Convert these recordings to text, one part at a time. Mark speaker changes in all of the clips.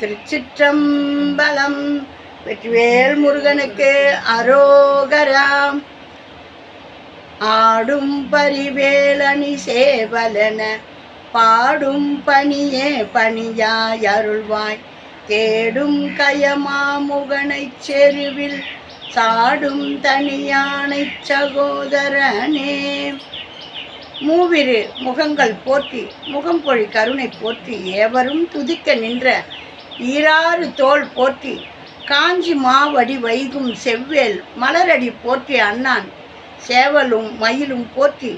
Speaker 1: திருச்சிற்றம்பலம். வெற்றிவேல் முருகனுக்கு அரோகராம். ஆடும் பரிவேலணி சேவலன பாடும் பணியே பணியாய் அருள்வாய். தேடும் கயமாமுகனைச் செருவில் சாடும் தனியானை சகோதரனே. மூவிரு முகங்கள் போற்றி முகம்பொழி கருணை போற்றி ஏவரும் துதிக்க நின்ற ஈராறு தோள் போற்றி காஞ்சி மாவடி வைகும் செவ்வேல் மலரடி போற்றி அண்ணான் சேவலும் மயிலும் போற்றி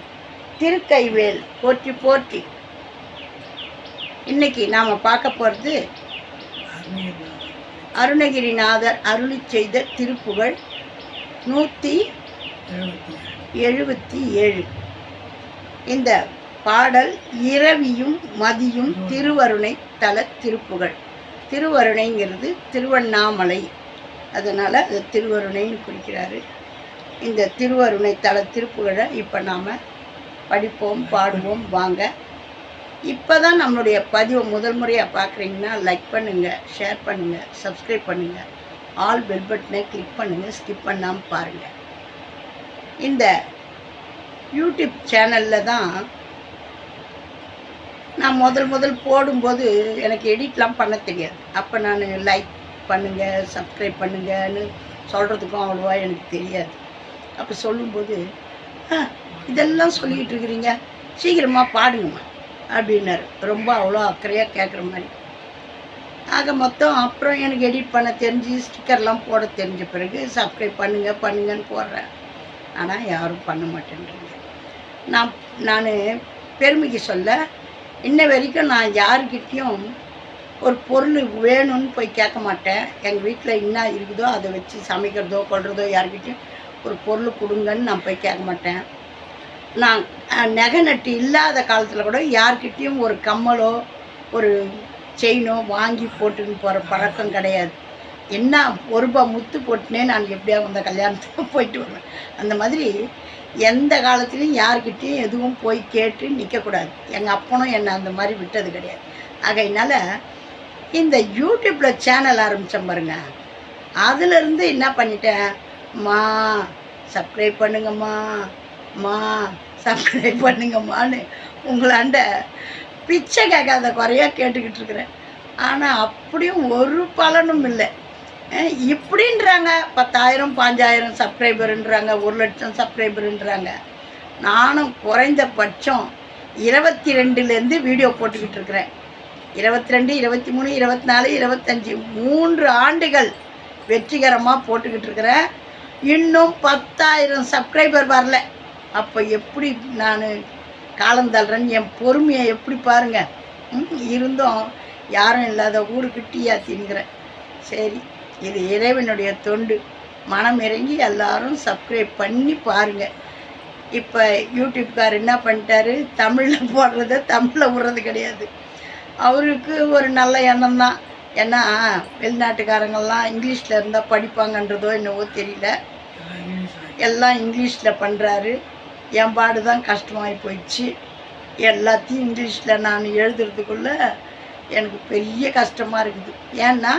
Speaker 1: திருக்கைவேல் போற்றி போற்றி. இன்னைக்கு நாம் பார்க்க போகிறது அருணகிரிநாதர் அருளி செய்த திருப்புகழ் 177. இந்த பாடல் இரவியும் மதியும் திருவருணை தல திருப்புகழ். திருவருணைங்கிறது திருவண்ணாமலை, அதனால் அது திருவருணைன்னு குறிக்கிறாரு. இந்த திருவருணை தல திருப்புகழை இப்போ நாம் படிப்போம், பாடுவோம் வாங்க. இப்போ தான் நம்மளுடைய பதிவை முதல் முறையாக பார்க்குறீங்கன்னா லைக் பண்ணுங்கள், ஷேர் பண்ணுங்கள், சப்ஸ்கிரைப் பண்ணுங்கள், ஆல் பெல் பட்டனை கிளிக் பண்ணுங்கள், ஸ்கிப் பண்ணாமல் பாருங்கள். இந்த யூடியூப் சேனலில் தான் நான் முதல் போடும்போது எனக்கு எடிட்லாம் பண்ண தெரியாது. அப்போ நான் லைக் பண்ணுங்கள், சப்ஸ்கிரைப் பண்ணுங்கன்னு சொல்கிறதுக்கும் அவ்வளோவா எனக்கு தெரியாது. அப்போ சொல்லும்போது இதெல்லாம் சொல்லிக்கிட்டு இருக்கிறீங்க, சீக்கிரமாக பாடுங்கம்மா அப்படின்னாரு. ரொம்ப அவ்வளோ அக்கறையாக கேட்குற மாதிரி. ஆக மொத்தம் அப்புறம் எனக்கு எடிட் பண்ண தெரிஞ்சு ஸ்டிக்கர்லாம் போட தெரிஞ்ச பிறகு சப்ஸ்கிரைப் பண்ணுங்கன்னு போடுறேன். ஆனால் யாரும் பண்ண மாட்டேன்றீங்க. நான் பெருமைக்கு சொல்ல இன்ன வரைக்கும் நான் யாருக்கிட்டேயும் ஒரு பொருள் வேணும்னு போய் கேட்க மாட்டேன். எங்கள் வீட்டில் என்ன இருக்குதோ அதை வச்சு சமைக்கிறதோ கொள்றதோ யாருக்கிட்டையும் ஒரு பொருள் கொடுங்கன்னு நான் போய் கேட்க மாட்டேன். நான் நகை நட்டு இல்லாத காலத்தில் கூட யார்கிட்டையும் ஒரு கம்மலோ ஒரு செயினோ வாங்கி போட்டுன்னு போகிற பழக்கம் கிடையாது. என்ன ஒரு ரூபாய் முத்து போட்டுனே நான் எப்படியா அந்த கல்யாணத்துக்கு போயிட்டு வருவேன். அந்த மாதிரி எந்த காலத்துலேயும் யார்கிட்டையும் எதுவும் போய் கேட்டு நிற்கக்கூடாது. எங்கள் அப்பனும் என்னை அந்த மாதிரி விட்டது கிடையாது. ஆகையினால இந்த யூடியூப்பில் சேனல் ஆரம்பித்தேன் பாருங்க, அதிலிருந்து என்ன பண்ணிட்டேன், மா சப்ஸ்கிரைப் பண்ணுங்கம்மா, மா சப்ஸ்கிரைப் பண்ணுங்கம்மான்னு உங்களாண்ட பிச்சை கேட்காத குறையாக கேட்டுக்கிட்டு இருக்கிறேன். ஆனால் அப்படியும் ஒரு பலனும் இல்லை. இப்படின்றாங்க 10,000 5,000 சப்ஸ்கிரைபருன்றாங்க, 1,00,000 சப்ஸ்கிரைபருன்றாங்க. நானும் குறைந்தபட்சம் 22லேருந்து வீடியோ போட்டுக்கிட்டு இருக்கிறேன். 22, 23, 24, 25 3 ஆண்டுகள் வெற்றிகரமாக போட்டுக்கிட்டு இருக்கிறேன். இன்னும் 10,000 சப்ஸ்கிரைபர் வரல. அப்போ எப்படி நான் காலந்தள்ளுறேன்னு என் பொறுமையை எப்படி பாருங்கள். இருந்தும் யாரும் இல்லாத ஊருக்கு டீயா தின்கிறேன். சரி, இது இறைவனுடைய தொண்டு. மனம் இறங்கி எல்லாரும் சப்ஸ்கிரைப் பண்ணி பாருங்கள். இப்போ யூடியூப்கார் என்ன பண்ணிட்டாரு, தமிழில் போடுறத தமிழில் விடுறது கிடையாது. அவருக்கு ஒரு நல்ல எண்ணம் தான். ஏன்னா வெளிநாட்டுக்காரங்கள்லாம் இங்கிலீஷில் இருந்தால் படிப்பாங்கன்றதோ என்னவோ தெரியல, எல்லாம் இங்கிலீஷில் பண்ணுறாரு. என் பாடு தான் கஷ்டமாகி போயிடுச்சு. எல்லாத்தையும் இங்கிலீஷில் நான் எழுதுறதுக்குள்ளே எனக்கு பெரிய கஷ்டமாக இருக்குது. ஏன்னா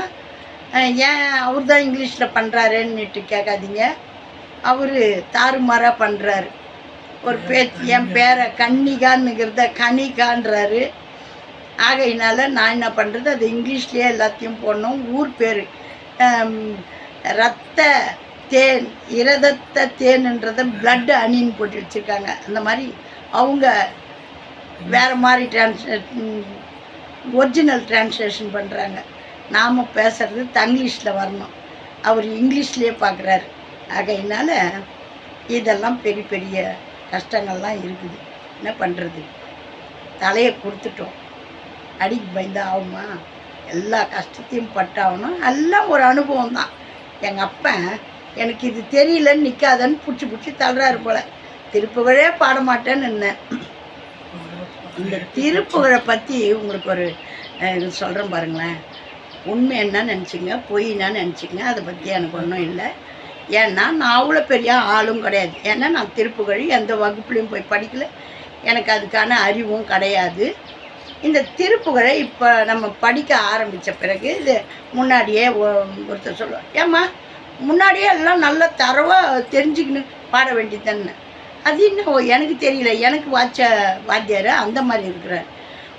Speaker 1: ஏன் அவர் தான் இங்கிலீஷில் பண்ணுறாருன்னுட்டு கேட்காதீங்க. அவர் தாறுமாறாக பண்ணுறாரு. ஒரு பேச்சு என் பேரை கன்னிகான்னுங்கிறத கனிகான்றாரு. ஆகையினால நான் என்ன பண்ணுறது, அது இங்கிலீஷ்லேயே எல்லாத்தையும் போடணும். ஊர் பேர் ரத்த தேன், இரதத்த தேன்ன்றதை பிளட் அணின்னு போட்டு வச்சுருக்காங்க. அந்த மாதிரி அவங்க வேறு மாதிரி ஒரிஜினல் டிரான்ஸ்லேஷன் பண்ணுறாங்க. நாம் பேசுகிறது தங்கிலீஷில் வரணும். அவர் இங்கிலீஷ்லேயே பார்க்குறாரு. ஆகையினால இதெல்லாம் பெரிய பெரிய கஷ்டங்கள்லாம் இருக்குது. என்ன பண்ணுறது, தலையை கொடுத்துட்டோம், அடிக்கு பயந்தா ஆகுமா? எல்லா கஷ்டத்தையும் பட்டாகணும். எல்லாம் ஒரு அனுபவம் தான். எங்கள் அப்பன் எனக்கு இது தெரியலன்னு நிற்காதன்னு பிடிச்சி தள்ளுறாரு போல். திருப்புகழே பாட மாட்டேன்னு இருந்தேன். இந்த திருப்புகழை பற்றி உங்களுக்கு ஒரு சொல்கிறேன் பாருங்களேன். உண்மை என்ன நினச்சிங்க, பொய்னா நினச்சிங்க, அதை பற்றி எனக்கு ஒன்றும் இல்லை. ஏன்னா நான் அவ்வளோ பெரிய ஆளும் கிடையாது. ஏன்னா நான் திருப்புகழ் எந்த வகுப்புலையும் போய் படிக்கல, எனக்கு அதுக்கான அறிவும் கிடையாது. இந்த திருப்புகழை இப்போ நம்ம படிக்க ஆரம்பித்த பிறகு இது முன்னாடியே ஒருத்தர் சொல்லுவார், ஏம்மா முன்னாடியே எல்லாம் நல்லா தரவாக தெரிஞ்சுக்கின்னு பாட வேண்டியது தானே. அது இன்னும் எனக்கு தெரியல, எனக்கு வாத்தியார் அந்த மாதிரி இருக்கிறார்.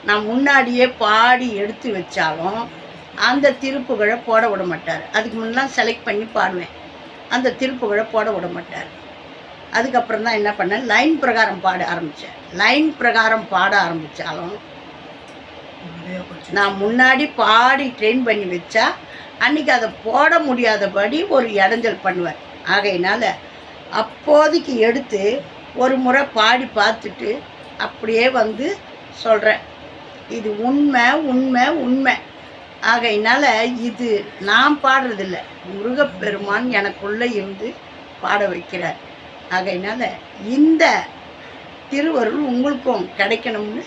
Speaker 1: நான் முன்னாடியே பாடி எடுத்து வச்சாலும் அந்த திருப்புகழை போட விட மாட்டார். அதுக்கு முன்னெலாம் செலக்ட் பண்ணி பாடுவேன், அந்த திருப்புகழை போட விட மாட்டார். அதுக்கப்புறம் தான் என்ன பண்ணேன், லைன் பிரகாரம் பாட ஆரம்பித்தேன். லைன் பிரகாரம் பாட ஆரம்பித்தாலும் நான் முன்னாடி பாடி ட்ரெயின் பண்ணி வச்சா அன்றைக்கி அதை போட முடியாதபடி ஒரு இடைஞ்சல் பண்ணுவேன். ஆகையினால அப்போதைக்கு எடுத்து ஒரு முறை பாடி பார்த்துட்டு அப்படியே வந்து சொல்கிறேன், இது உண்மை உண்மை உண்மை. ஆகையினால இது நான் பாடுறதில்ல, முருகப்பெருமான் எனக்குள்ளே இருந்து பாட வைக்கிறார். ஆகையினால இந்த திருவருள் உங்களுக்கும் கிடைக்கணும்னு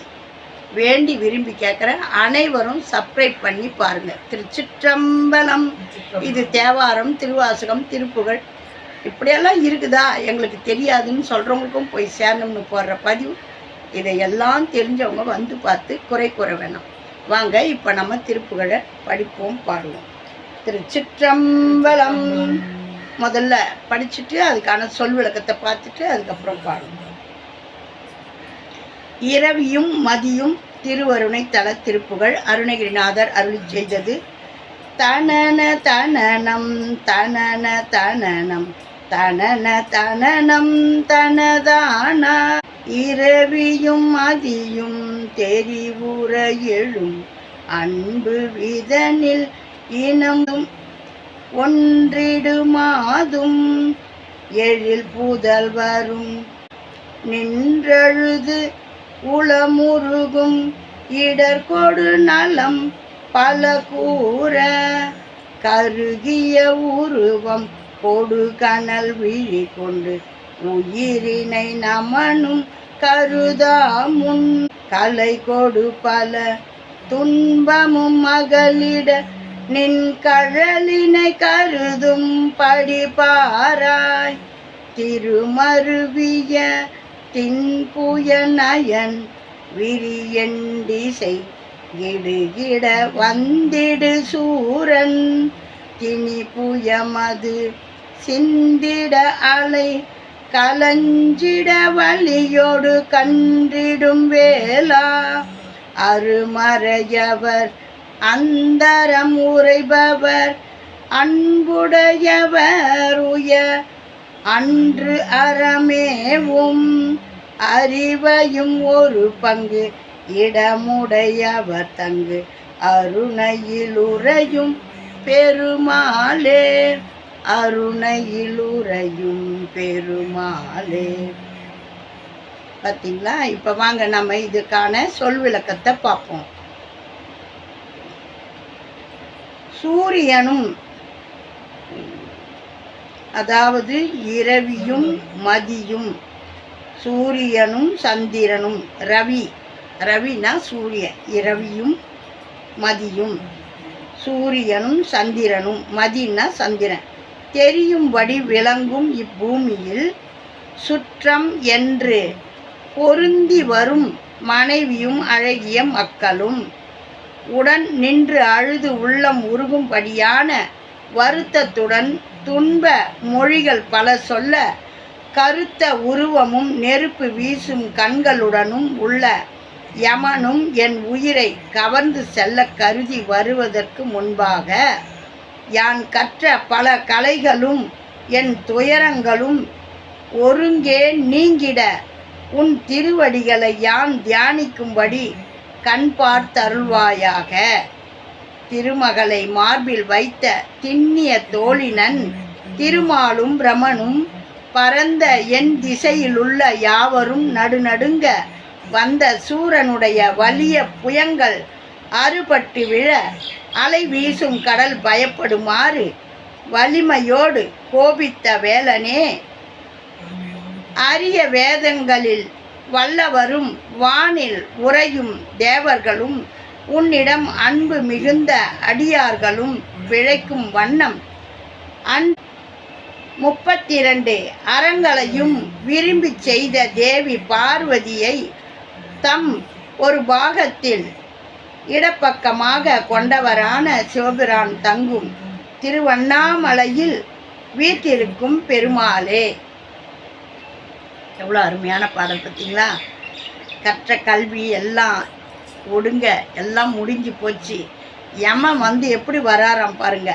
Speaker 1: வேண்டி விரும்பி கேட்குறேன். அனைவரும் சப்ஸ்கிரைப் பண்ணி பாருங்கள். திருச்சிற்றம்பலம். இது தேவாரம், திருவாசகம், திருப்புகழ் இப்படியெல்லாம் இருக்குதா எங்களுக்கு தெரியாதுன்னு சொல்கிறவங்களுக்கும் போய் சேரணும்னு போடுற பதிவு. இதையெல்லாம் தெரிஞ்சவங்க வந்து பார்த்து குறை கூற வேணாம். வாங்க இப்போ நம்ம திருப்புகழை படிப்போம், பாடுவோம். திருச்சிற்றம்பலம். முதல்ல படிச்சுட்டு அதுக்கான சொல் விளக்கத்தை பார்த்துட்டு அதுக்கப்புறம் பாடுவோம். இரவியும் மதியும் திருவருணை தல திருப்புகழ் அருணகிரிநாதர் அருளி செய்தது. தனன தனனம் தனன தனனம் தனன தனனம் தனதான இரவியும் மதியும் தெரிவுற எழும் அன்பு விதனில் இனமும் ஒன்றிடுமாதும் எழில் புதல்வரும் நின்றழுது உளமுருகும் இடர்கொடு நலம் பல கூற கருகிய உருவம் கொடு கனல் விழி கொண்டு உயிரினை நமனும் கருதாமுன் கலை கொடு பல துன்பமும் மகளிட நின் கழலினை கருதும் படிபாராய் திருமருவிய தின்புய நயன் விரியண்டிசை இடுகிட வந்திடு சூரன் திணிபுயமது சிந்திட அலை கலஞ்சிட வலியோடு கன்றிடும் வேளா அருமறையவர் அந்தரம் உரைபவர் அன்புடையவர் உய அன்று அறமேவும் அறிவையும் ஒரு பங்கு இடமுடையவர் தங்கு அருணையிலுறையும் பெருமாளே அருணையிலுறையும் பெருமாளே. பார்த்தீங்களா? இப்போ வாங்க நம்ம இதுக்கான சொல் விளக்கத்தை பார்ப்போம். சூரியனும் அதாவது இரவியும் மதியும், சூரியனும் சந்திரனும், ரவினா சூரியன், இரவியும் மதியும், சூரியனும் சந்திரனும், மதினா சந்திரன் தெரியும்படி விளங்கும் இப்பூமியில் சுற்றம் என்று பொருந்தி வரும் மனைவியும் அழகிய மக்களும் உடன் நின்று அழுது உள்ளம் உருகும்படியான வருத்தத்துடன் துன்ப மொழிகள் பல சொல்ல கருத்த உருவமும் நெருப்பு வீசும் கண்களுடனும் உள்ள யமனும் என் உயிரை கவர்ந்து செல்ல கருதி வருவதற்கு முன்பாக யான் கற்ற பல கலைகளும் என் துயரங்களும் ஒருங்கே நீங்கிட உன் திருவடிகளை யான் தியானிக்கும்படி கண் பார்த்தருள்வாயாக. திருமகளை மார்பில் வைத்த திண்ணிய தோழினன் திருமாலும் பிரமனும் பரந்த என் திசையிலுள்ள யாவரும் நடுநடுங்க வந்த சூரனுடைய வலிய புயங்கள் அறுபட்டு விழ அலை வீசும் கடல் பயப்படுமாறு வலிமையோடு கோபித்த வேலனே, அரிய வேதங்களில் வல்லவரும் வானில் உறையும் தேவர்களும் உன்னிடம் அன்பு மிகுந்த அடியார்களும் பிழைக்கும் வண்ணம் 32 அறங்களையும் விரும்பி செய்த தேவி பார்வதியை தம் ஒரு பாகத்தில் இடப்பக்கமாக கொண்டவரான சிவபிரான் தங்கும் திருவண்ணாமலையில் வீற்றிருக்கும் பெருமாளே. எவ்வளோ அருமையான பாடல் பார்த்தீங்களா? கற்ற கல்வி எல்லாம் ஒடுங்க, எல்லாம் முடிஞ்சு போச்சு. யமன் வந்து எப்படி வராராம் பாருங்க.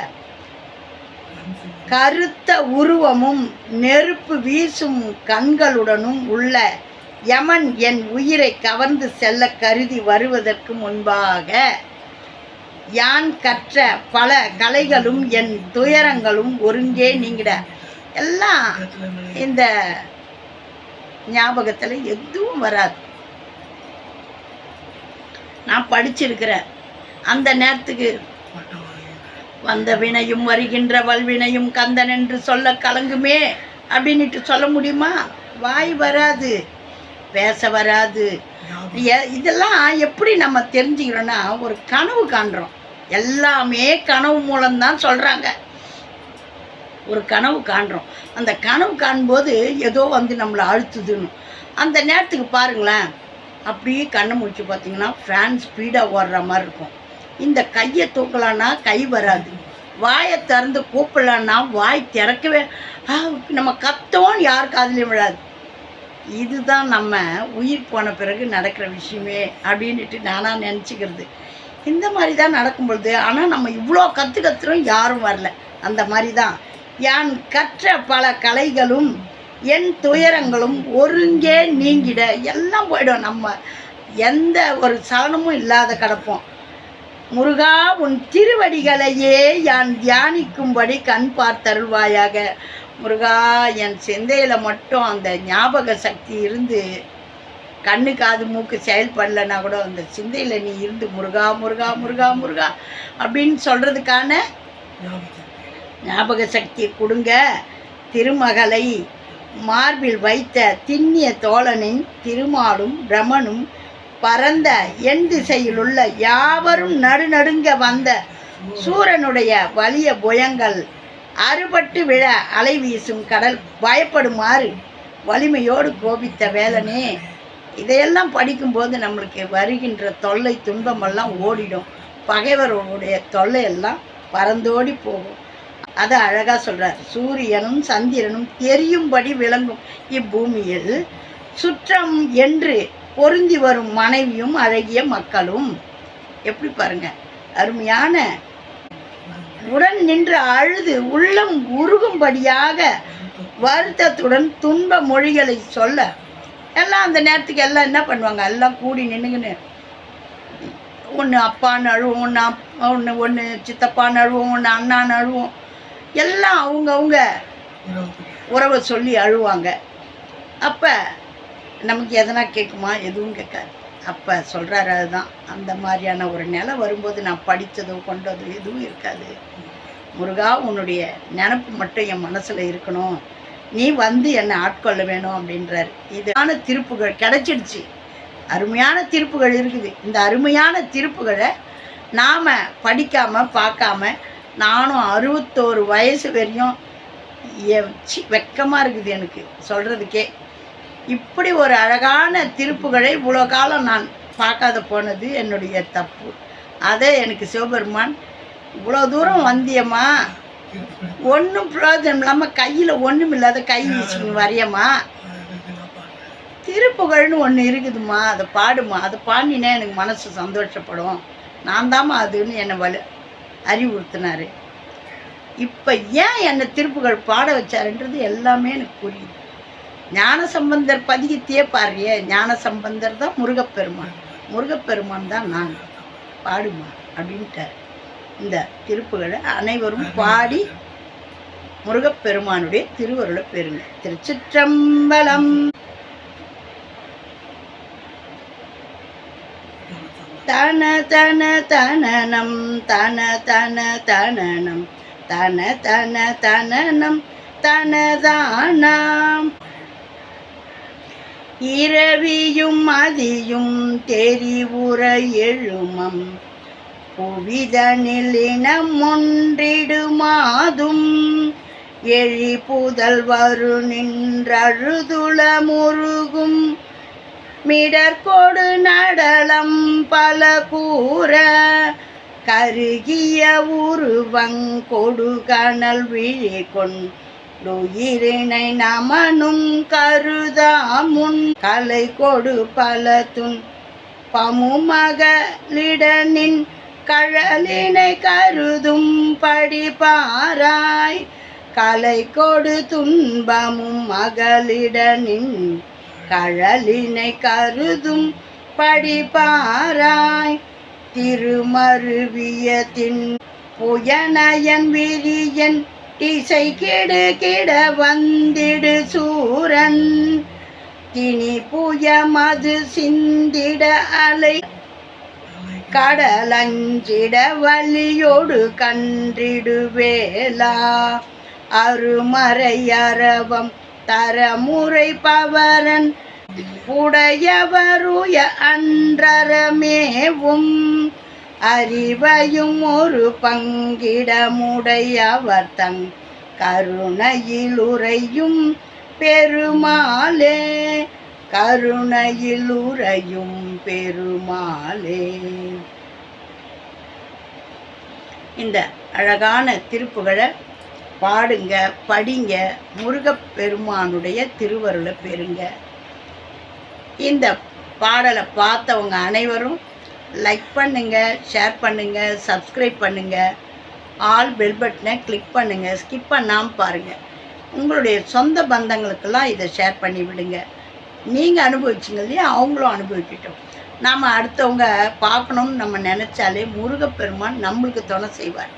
Speaker 1: கருத்த உருவமும் நெருப்பு வீசும் கண்களுடனும் உள்ள யமன் என் உயிரை கவர்ந்து செல்ல கருதி வருவதற்கு முன்பாக யான் கற்ற பல கலைகளும் என் துயரங்களும் ஒருங்கே நீங்கிட. எல்லாம் இந்த ஞாபகத்தில் எதுவும் வராது. நான் படிச்சிருக்கிறேன். அந்த நேரத்துக்கு வந்த வினையும் வருகின்ற வல்வினையும் கந்தன் என்று சொல்ல கலங்குமே அப்படின்ட்டு சொல்ல முடியுமா? வாய் வராது, பேச வராது. இதெல்லாம் எப்படி நம்ம தெரிஞ்சுக்கிறோன்னா, ஒரு கனவு காண்றோம். எல்லாமே கனவு மூலம்தான் சொல்கிறாங்க. ஒரு கனவு காண்றோம். அந்த கனவு காணும்போது ஏதோ வந்து நம்மளை அழுத்துதுன்னு அந்த நேரத்துக்கு பாருங்களேன், அப்படியே கண்ணை முடிச்சு பார்த்தீங்கன்னா ஃபேன் ஸ்பீடாக ஓடுற மாதிரி இருக்கும். இந்த கையை தூக்கலான்னா கை வராது, வாயை திறந்து கூப்பிடலான்னா வாய் திறக்கவே, நம்ம கத்தோன்னு யார் காதுலையும் விழாது. இதுதான் நம்ம உயிர் போன பிறகு நடக்கிற விஷயமே அப்படின்ட்டு நானாக நினச்சிக்கிறது. இந்த மாதிரி தான் நடக்கும் பொழுது, ஆனால் நம்ம இவ்வளோ கற்றுறோம், யாரும் வரல. அந்த மாதிரி தான் யான் கற்ற பல கலைகளும் என் துயரங்களும் ஒருங்கே நீங்கிட. எல்லாம் போயிடும். நம்ம எந்த ஒரு சலனமும் இல்லாத கிடப்போம். முருகா உன் திருவடிகளையே யான் தியானிக்கும்படி கண் பார்த்தருள்வாயாக. முருகா, என் சிந்தையில் மட்டும் அந்த ஞாபக சக்தி இருந்து, கண்ணு காது மூக்கு செயல்படலைன்னா கூட அந்த சிந்தையில் நீ இருந்து முருகா முருகா முருகா முருகா அப்படின்னு சொல்கிறதுக்கான ஞாபக சக்தியை கொடுங்க. திருமகளை மார்பில் வைத்த திண்ணிய தோழனின் திருமாலும் பிரமனும் பரந்த என் திசையிலுள்ள யாவரும் நடுநடுங்க வந்த சூரனுடைய வலிய புயங்கள் அறுபட்டு விழ அலை வீசும் கடல் பயப்படுமாறு வலிமையோடு கோபித்த வேலனே. இதையெல்லாம் படிக்கும்போது நம்மளுக்கு வருகின்ற தொல்லை துன்பமெல்லாம் ஓடிடும். பகைவர்களுடைய தொல்லையெல்லாம் பறந்தோடி போகும். அதை அழகாக சொல்கிறார். சூரியனும் சந்திரனும் தெரியும்படி விளங்கும் இப்பூமியில் சுற்றம் என்று பொருந்தி வரும் மனைவியும் அழகிய மக்களும். எப்படி பாருங்க, அருமையான உடன் நின்று அழுது உள்ளம் உருகும்படியாக வருத்தத்துடன் துன்ப மொழிகளை சொல்ல எல்லாம் அந்த நேரத்துக்கு எல்லாம் என்ன பண்ணுவாங்க, எல்லாம் கூடி நின்றுங்கன்னு ஒன்று அப்பான்னு அழுவோம், ஒன்று சித்தப்பான்னு அழுவோம், ஒன்று அண்ணான்னு அழுவோம். எல்லாம் அவங்கவுங்க உறவை சொல்லி அழுவாங்க. அப்போ நமக்கு எதனா கேட்குமா? எதுவும் கேட்காது. அப்போ சொல்கிறாரு, அதுதான் அந்த மாதிரியான ஒரு நிலை வரும்போது நான் படித்ததோ கொண்டதோ எதுவும் இருக்காது. முருகா, உன்னுடைய நினப்பு மட்டும் என் மனசில் இருக்கணும், நீ வந்து என்னை ஆட்கொள்ள வேணும் அப்படின்றாரு. இதான திருப்புகள் கிடச்சிடுச்சு. அருமையான திருப்புகள் இருக்குது. இந்த அருமையான திருப்புகளை நாம் படிக்காமல் பார்க்காம, நானும் 61 வயசு வரையும் வெக்கமாக இருக்குது எனக்கு சொல்கிறதுக்கே. இப்படி ஒரு அழகான திருப்புகளை இவ்வளோ காலம் நான் பார்க்காத போனது என்னுடைய தப்பு. அதை எனக்கு சிவபெருமான் இவ்வளோ தூரம் வந்தியம்மா, ஒன்றும் பிரயோஜனம் இல்லாமல் கையில் ஒன்றும் இல்லாத கை வீசின்னு வரையம்மா, திருப்புகழ்னு ஒன்று இருக்குதுமா, அதை பாடுமா, அதை பாடினா எனக்கு மனசு சந்தோஷப்படும், நான் தாம்மா அதுன்னு என்னை அறிவுறுத்தினார். இப்போ ஏன் என்னை திருப்புகழ் பாட வச்சாருன்றது எல்லாமே எனக்கு புரியுது. ஞானசம்பந்தர் பதிகத்தையே பாருறியே, ஞானசம்பந்தர் தான் முருகப்பெருமான், முருகப்பெருமான் தான் நான், பாடுமா அப்படின்ட்டார். இந்த திருப்புகழை அனைவரும் பாடி முருகப்பெருமானுடைய திருவருளை பெறுங்க. திருச்சிற்றம்பலம். தன தன தனனம் தன தன தனனம் தன தன தனனம் தனதானாம். இரவியும் மதியும் தெரிவுற எழுமம் புவிதனில் இனம் ஒன்றிடுமாதும் எழி புதல் வரு நின்றழுதுள முருகும் மிடற்கொடு நடலம் பல கூற கருகிய உருவங்கொடு கனல் விழி கொண்டுயிரினை நமனும் கருதாமுன் கலை கொடு பல துன் பமுமகளிடனின் கழலினை கருதும் படிபாராய் கலை கொடு துன்பமும் மகளிடனின் கழலினை கருதும் படிபாராய் திருமருவியத்தின் புயனயன் விரியன் திசை கெடு கிட வந்திடு சூரன் தினி புய மது சிந்திட அலை கடலஞ்சிட வலியோடு கன்றிடுவேலா அருமறையரவம் தரமுறை பவரன் உடையவருய அன்றரமேவும் அறிவையும் ஒரு பங்கிடமுடையவர் தங் கருணையில் உறையும் பெருமாளே கருணையில் உறையும் பெருமாளே. இந்த அழகான திருப்புகழை பாடுங்க, படிங்க, முருகப்பெருமானுடைய திருவருளை பெறுங்க. இந்த பாடலை பார்த்தவங்க அனைவரும் லைக் பண்ணுங்க, ஷேர் பண்ணுங்க, சப்ஸ்கிரைப் பண்ணுங்க, ஆல் பெல் பட்டனை கிளிக் பண்ணுங்க, ஸ்கிப் பண்ணாமல் பாருங்கள். உங்களுடைய சொந்த பந்தங்களுக்கெல்லாம் இதை ஷேர் பண்ணி விடுங்க. நீங்கள் அனுபவிச்சிங்க இல்லையா, அவங்களும் அனுபவிக்கட்டும். நாம் அடுத்தவங்க பார்க்கணும்னு நம்ம நினச்சாலே முருகப்பெருமான் நம்மளுக்கு துணை செய்வார்.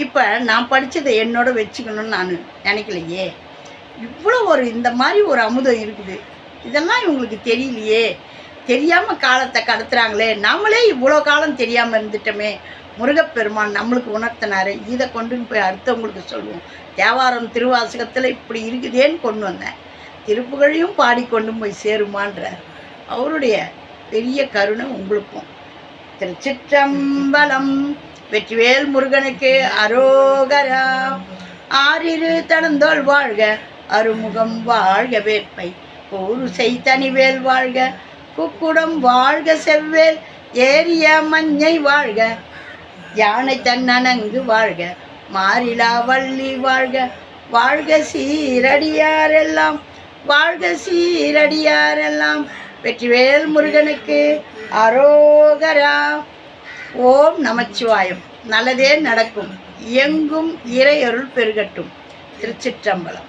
Speaker 1: இப்போ நான் படித்ததை என்னோட வச்சுக்கணும்னு நான் நினைக்கலையே. இவ்வளோ இந்த மாதிரி ஒரு அமுதம் இருக்குது, இதெல்லாம் இவங்களுக்கு தெரியலையே, தெரியாமல் காலத்தை கடத்துகிறாங்களே, நம்மளே இவ்வளோ காலம் தெரியாமல் இருந்துட்டோமே. முருகப்பெருமான் நம்மளுக்கு உணர்த்தினாரு, இதை கொண்டுன்னு போய் அடுத்தவங்களுக்கு சொல்லுவோம். தேவாரம் திருவாசகத்தில் இப்படி இருக்குதேன்னு கொண்டு வந்தேன். திருப்புகழையும் பாடிக்கொண்டு போய் சேருமான்றார். அவருடைய பெரிய கருணை உங்களுக்கும். திருச்சிற்றம்பலம். வெற்றிவேல் முருகனுக்கு அரோகரா. ஆறிரு தடந்தோள் வாழ்க, அருமுகம் வாழ்க, வேட்பை கூறுசை தனிவேல் வாழ்க, குக்குடம் வாழ்க, செவ்வேல் ஏரிய மஞ்சை வாழ்க, யானை தன்னனங்கு வாழ்க, மாறிலா வள்ளி வாழ்க, வாழ்க சீரடியாரெல்லாம், வாழ்க சீரடியாரெல்லாம். வெற்றிவேல் முருகனுக்கு அரோகரா. ஓம் நமச்சிவாயம். நல்லதே நடக்கும். எங்கும் இறையருள் பெருகட்டும். திருச்சிற்றம்பலம்.